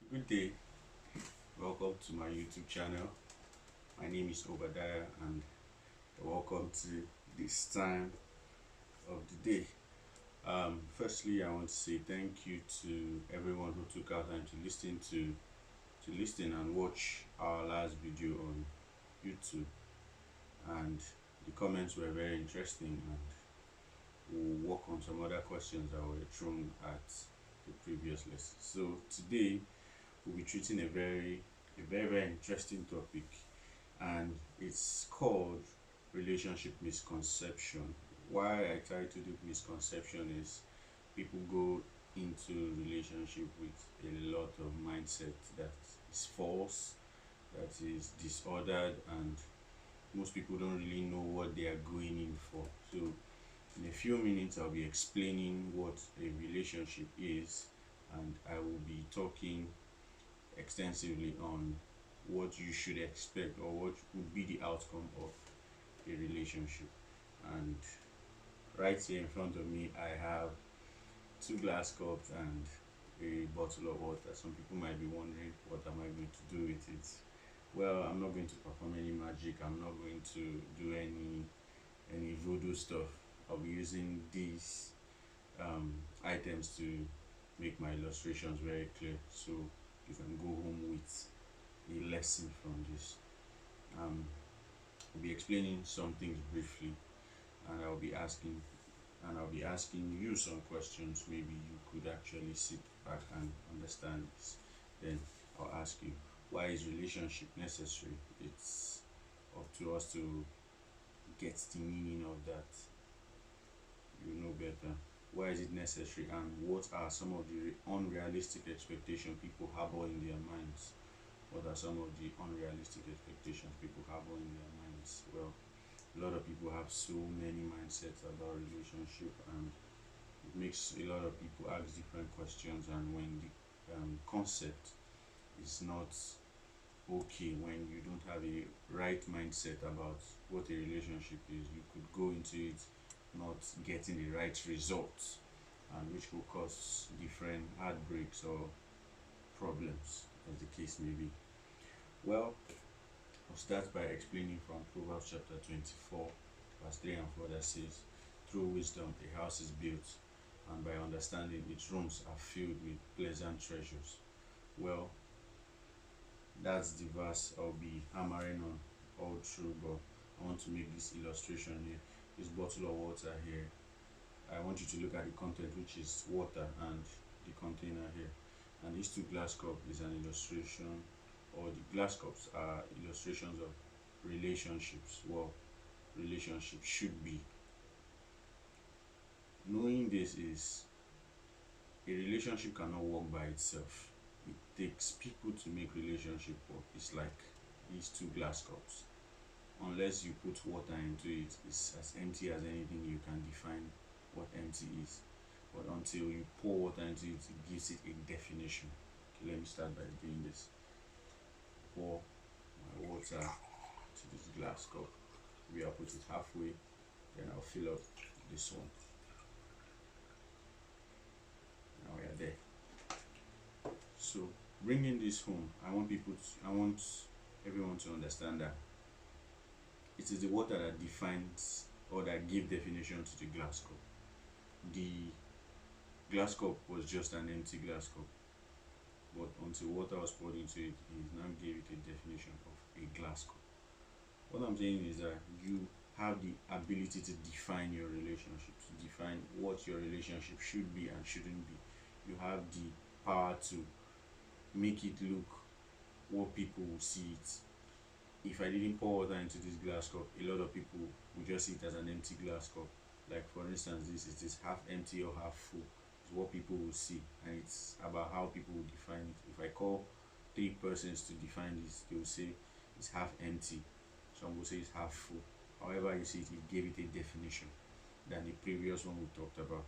Good day, welcome to my YouTube channel. My name is Obadiah, and welcome to this time of the day. Firstly, I want to say thank you to everyone who took out time to listen and watch our last video on YouTube, and the comments were very interesting, and we'll work on some other questions that were thrown at the previous lesson. So today we'll be treating a very interesting topic, and it's called relationship misconception. Why I titled it misconception is people go into relationship with a lot of mindset that is false, that is disordered, and most people don't really know what they are going in for. So in a few minutes I'll be explaining what a relationship is, and I will be talking extensively on what you should expect or what would be the outcome of a relationship. And right here in front of me, I have two glass cups and a bottle of water. Some people might be wondering, what am I going to do with it? Well, I'm not going to perform any magic. I'm not going to do any voodoo stuff. I'll be using these items to make my illustrations very clear, so you can go home with a lesson from this. Um, I'll be explaining some things briefly, and I'll be asking you some questions. Maybe you could actually sit back and understand this. Then I'll ask you, why is relationship necessary? It's up to us to get the meaning of that. You know better. Why is it necessary, and what are some of the unrealistic expectations people harbor in their minds? What are some of the unrealistic expectations people harbor in their minds? Well, a lot of people have so many mindsets about relationship, and it makes a lot of people ask different questions. And when the concept is not okay, when you don't have a right mindset about what a relationship is, you could go into it not getting the right results, and which could cause different heartbreaks or problems, as the case may be. Well, I'll start by explaining from Proverbs chapter 24, verse 3 and 4, that says, "Through wisdom a house is built, and by understanding its rooms are filled with pleasant treasures." Well, that's the verse I'll be hammering on all through, but I want to make this illustration here. This bottle of water here, I want you to look at the content, which is water, and the container here. And these two glass cups is an illustration, or the glass cups are illustrations of relationships. Well, relationship should be. Knowing this is, a relationship cannot work by itself. It takes people to make relationship work. It's like these two glass cups. Unless you put water into it, it's as empty as anything. You can define what empty is. But until you pour water into it, it gives it a definition. Okay, let me start by doing this. Pour my water to this glass cup. Maybe I'll put it halfway, then I'll fill up this one. Now we are there. So bringing this home, I want everyone to understand that it is the water that defines or that gives definition to the glass cup. The glass cup was just an empty glass cup, but until water was poured into it, it now gave it a definition of a glass cup. What I'm saying is that you have the ability to define your relationship, to define what your relationship should be and shouldn't be. You have the power to make it look what people will see it. If I didn't pour water into this glass cup, a lot of people would just see it as an empty glass cup. Like, for instance, this is half empty or half full. It's what people will see, and it's about how people will define it. If I call three persons to define this, they will say it's half empty. Some will say it's half full. However you see it, it gave it a definition than the previous one we talked about.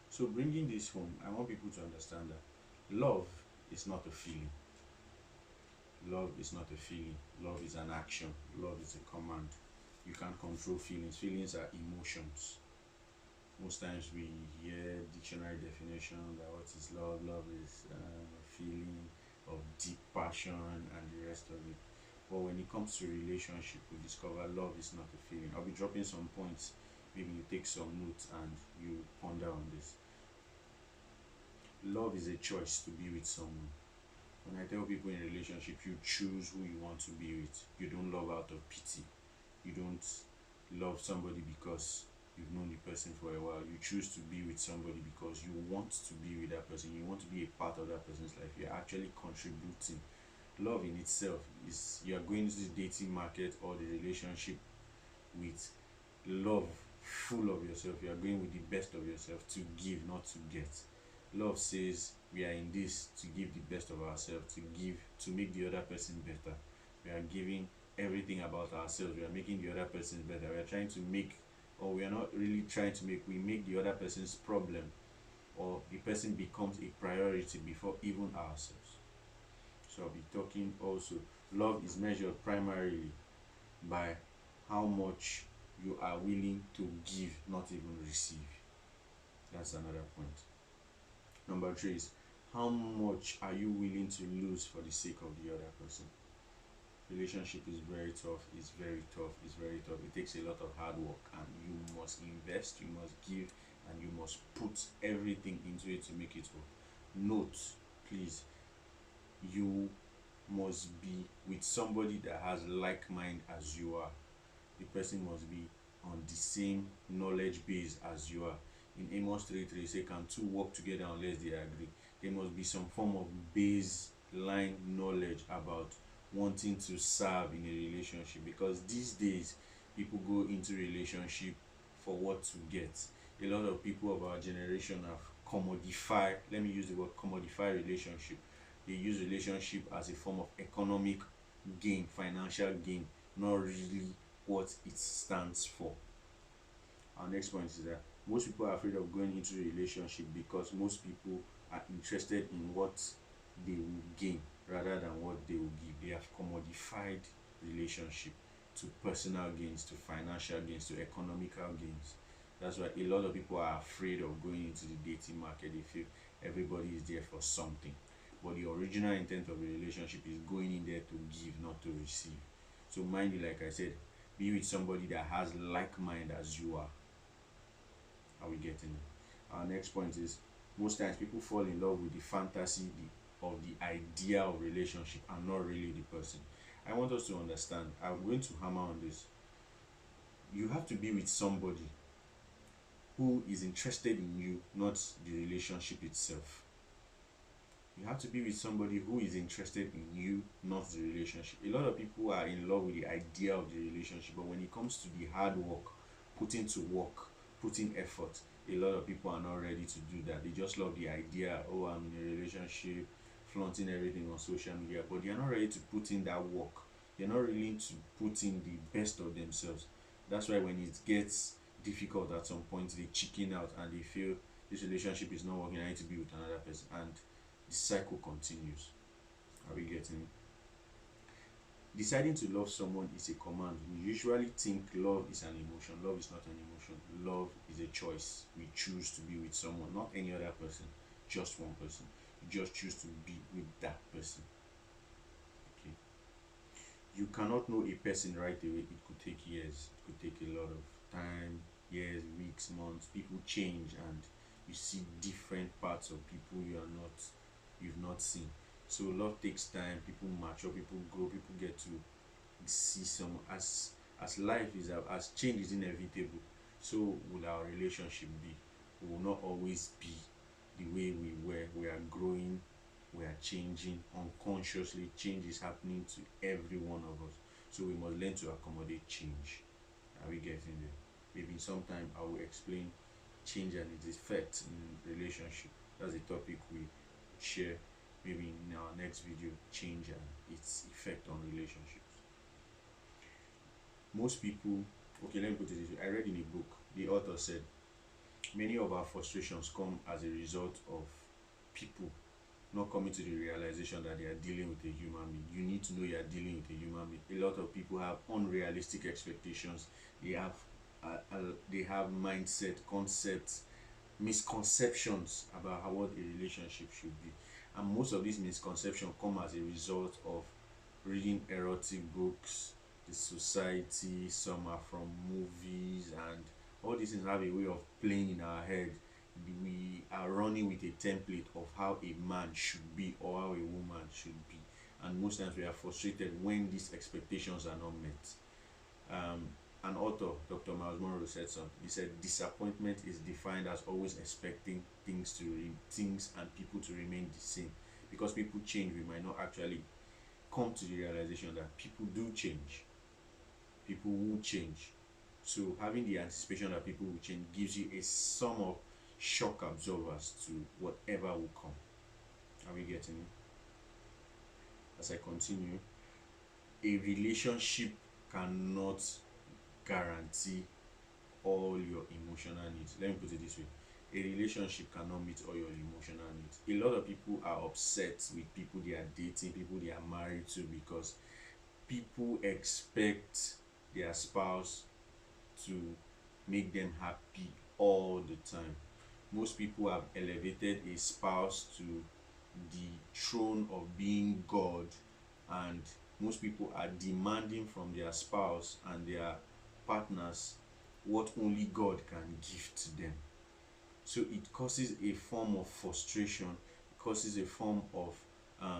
So bringing this home, I want people to understand that love is not a feeling. Love is not a feeling. Love is an action. Love is a command. You can't control feelings. Feelings are emotions. Most times we hear dictionary definition that what is love. Love is feeling, of deep passion, and the rest of it. But when it comes to relationship, we discover love is not a feeling. I'll be dropping some points. Maybe you take some notes and you ponder on this. Love is a choice to be with someone. When I tell people in relationship, you choose who you want to be with. You don't love out of pity. You don't love somebody because you've known the person for a while. You choose to be with somebody because you want to be with that person. You want to be a part of that person's life. You're actually contributing. Love in itself is, you are going into the dating market or the relationship with love full of yourself. You are going with the best of yourself to give, not to get. Love says we are in this to give the best of ourselves, to give, to make the other person better. We are giving everything about ourselves. We are making the other person better. We are trying to make, or we are not really trying to make, we make the other person's problem, or the person becomes a priority before even ourselves. So I'll be talking also. Love is measured primarily by how much you are willing to give, not even receive. That's another point. Number three is, how much are you willing to lose for the sake of the other person? Relationship is very tough, it's very tough, it's very tough. It takes a lot of hard work, and you must invest, you must give, and you must put everything into it to make it work. Note, please, you must be with somebody that has like mind as you are. The person must be on the same knowledge base as you are. In Amos 3:3, say, can two work together unless they agree? There must be some form of baseline knowledge about wanting to serve in a relationship, because these days people go into relationship for what to get. A lot of people of our generation have commodify, let me use the word commodify relationship. They use relationship as a form of economic gain, financial gain, not really what it stands for. Our next point is that most people are afraid of going into a relationship because most people are interested in what they will gain rather than what they will give. They have commodified relationship to personal gains, to financial gains, to economical gains. That's why a lot of people are afraid of going into the dating market. They feel everybody is there for something. But the original intent of a relationship is going in there to give, not to receive. So mind you, like I said, be with somebody that has like mind as you are. Are we getting it? Our next point is, most times people fall in love with the fantasy of the idea of relationship and not really the person. I want us to understand, I'm going to hammer on this. You have to be with somebody who is interested in you, not the relationship itself. You have to be with somebody who is interested in you, not the relationship. A lot of people are in love with the idea of the relationship, but when it comes to the hard work, putting to work, putting effort, a lot of people are not ready to do that. They just love the idea, oh, I'm in a relationship, flaunting everything on social media, but they're not ready to put in that work. They're not willing to put in the best of themselves. That's why when it gets difficult at some point, they chicken out and they feel this relationship is not working, I need to be with another person, and the cycle continues. Are we getting it? Deciding to love someone is a command. We usually think love is an emotion. Love is not an emotion. Love is a choice. We choose to be with someone, not any other person, just one person. You just choose to be with that person. Okay. You cannot know a person right away. It could take years. It could take a lot of time, years, weeks, months. People change, and you see different parts of people you've not seen. So love takes time. People mature, people grow, people get to see some, as life is, as change is inevitable, so will our relationship be. We will not always be the way we were. We are growing, we are changing unconsciously. Change is happening to every one of us, so we must learn to accommodate change. Are we getting there? Maybe sometime I will explain change and its effect in relationship. That's a topic we share maybe in our next video, change and its effect on relationships. Most people, okay, let me put it this way. I read in a book, the author said, many of our frustrations come as a result of people not coming to the realization that they are dealing with a human being. You need to know you are dealing with a human being. A lot of people have unrealistic expectations. They have mindset, concepts, misconceptions about how what a relationship should be. And most of these misconceptions come as a result of reading erotic books, the society, some are from movies, and all these things have a way of playing in our head. We are running with a template of how a man should be or how a woman should be, and most times we are frustrated when these expectations are not met. An author, Dr. Miles Monroe, said something. He said, "Disappointment is defined as always expecting things and people to remain the same. Because people change, we might not actually come to the realization that people do change. People will change. So having the anticipation that people will change gives you a sum of shock absorbers to whatever will come." Are we getting it? As I continue, a relationship cannot guarantee all your emotional needs. Let me put it this way. A relationship cannot meet all your emotional needs. A lot of people are upset with people they are dating, people they are married to, because people expect their spouse to make them happy all the time. Most people have elevated a spouse to the throne of being God, and most people are demanding from their spouse and their partners what only God can give to them. So it causes a form of frustration, it causes a form of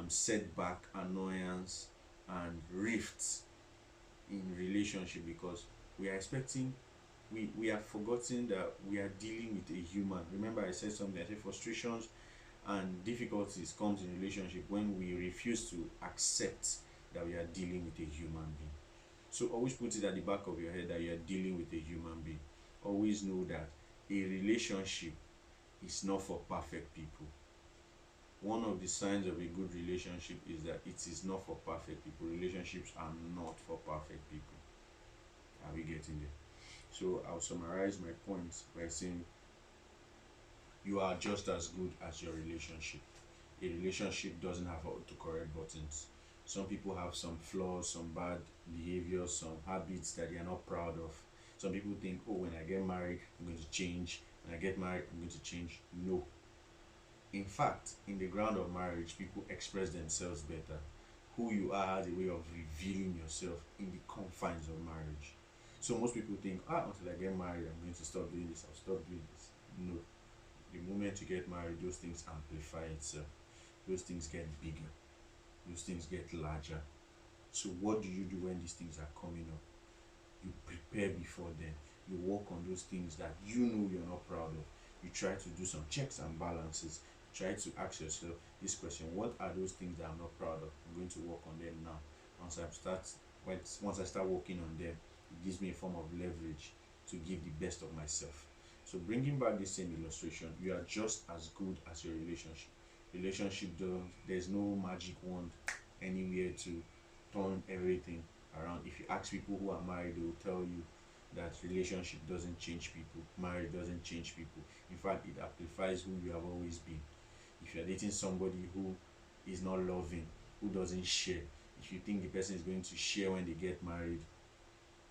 setback, annoyance, and rifts in relationship, because we are expecting, we have forgotten that we are dealing with a human. Remember I said something, I said frustrations and difficulties comes in relationship when we refuse to accept that we are dealing with a human being. So always put it at the back of your head that you are dealing with a human being. Always know that a relationship is not for perfect people. One of the signs of a good relationship is that it is not for perfect people. Relationships are not for perfect people. Are we getting there? So I'll summarize my points by saying you are just as good as your relationship. A relationship doesn't have autocorrect buttons. Some people have some flaws, some bad behaviors, some habits that they are not proud of. Some people think, oh, when I get married, I'm going to change. When I get married, I'm going to change. No. In fact, in the ground of marriage, people express themselves better. Who you are has a way of revealing yourself in the confines of marriage. So most people think, until I get married, I'm going to stop doing this, I'll stop doing this. No. The moment you get married, those things amplify itself. Those things get bigger. Those things get larger. So what do you do when these things are coming up? You prepare before then. You work on those things that you know you're not proud of. You try to do some checks and balances. Try to ask yourself this question: what are those things that I'm not proud of? I'm going to work on them now. Once I start working on them, it gives me a form of leverage to give the best of myself. So bringing back this same illustration, you are just as good as your relationship. There's no magic wand anywhere to turn everything around. If you ask people who are married, they will tell you that relationship doesn't change people, marriage doesn't change people. In fact, it amplifies who you have always been. If you're dating somebody who is not loving, who doesn't share, if you think the person is going to share when they get married,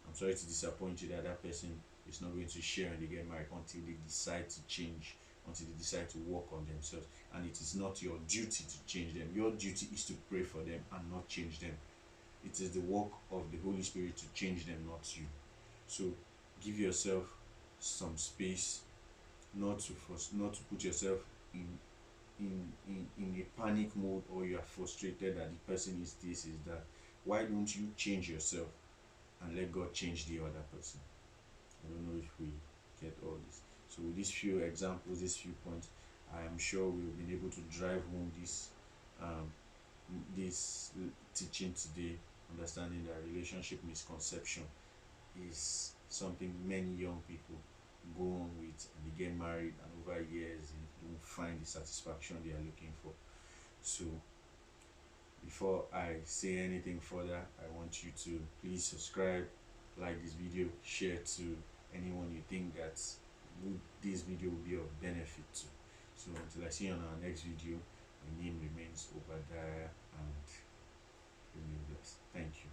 I'm sorry to disappoint you that that person is not going to share when they get married until they decide to change, until they decide to work on themselves. And it is not your duty to change them. Your duty is to pray for them and not change them. It is the work of the Holy Spirit to change them, not you. So give yourself some space, not to put yourself in a panic mode, or you are frustrated that the person is this, is that. Why don't you change yourself and let God change the other person? I don't know if we get all this. So with these few examples, these few points, I am sure we've been able to drive home this teaching today, understanding that relationship misconception is something many young people go on with, and they get married, and over years they don't find the satisfaction they are looking for. So before I say anything further, I want you to please subscribe, like this video, share to anyone you think that this video will be of benefit to. So until I see you on our next video, my name remains Obadiah, and remain blessed. Thank you.